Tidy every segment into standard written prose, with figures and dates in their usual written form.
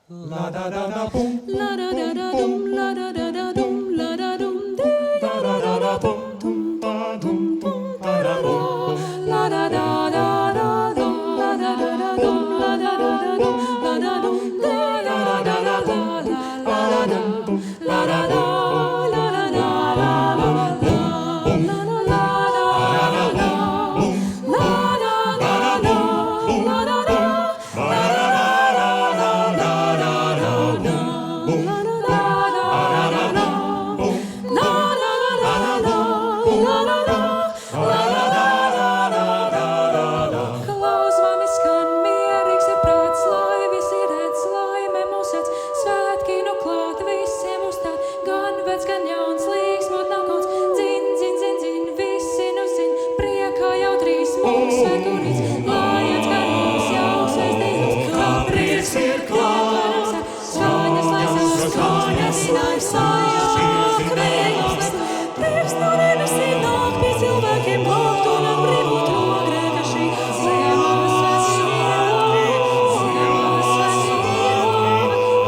La da da da boom, La da da da dum, la da da da dum, la da dum de, da da da da boom, dum ba dum dum dum ba da boom, la da da da da dum, la da da da dum, la da da da dum, la da dum de, la da da da la da la da da la da da Klaus mani skan mierīgs ir prāts, lai visi redz, laime mūs redz, svētki nu klāt visiem uzstāt, gan vec, gan jauns, līgsmot nav kauns, dzin, dzin, dzin, dzin, visi nu zin, priekā jau trīs mūs svētkunīts, lai atskan mūs jau sveistījums, kā prieks ir klāt, skaņas, lai sāk, skaņas, lai sāk, vējas, prieks no debesīm nāk pie cilvēkiem glābt un atbrīvot no grēka šī ziemā svētība.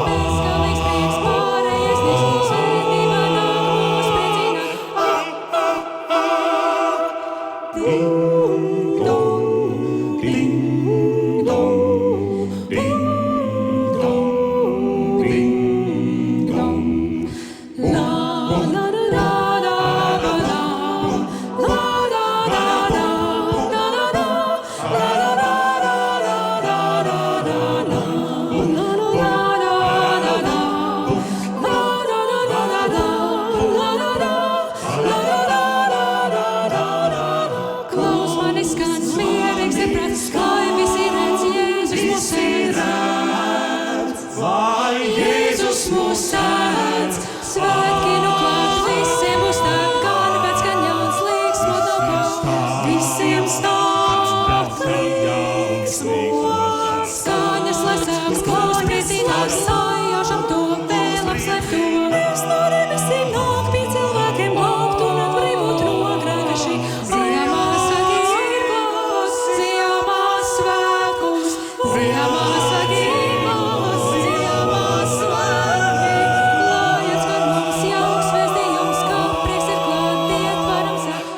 Bezgalīgs prieks pārējais sniegs, svētība nāk mūs priecina. Ding dong, ding dong, ding dong, ding dong. La la la la la la la la la la Klaus mani skan mierīgs ir prāts, lai visi redz, Jēzus mūs redz. lai Jēzus mūs sēdz, svētki nu klāt, visiem uzstāt, gan vec, gan jauns, līgsmot nav kauns, visiem stāv līgsmot. Skaņas, lai sāks, Klaus priecinās, sajaušam to, vēl apslēp to. Prieks no debesīm nāk pie cilvēkiem glābt un atbrīvot no grēka šī ziemā svētība ir klāt, ziemā svētkums, ziemā svētība, ziemā svētki, lai atskan mums jauks vēstījums, kā prieks ir klāt, iet varam sākt.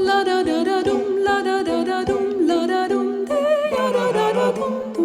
La da da da dum, la da da da dum, la da dum de, la da da da dum.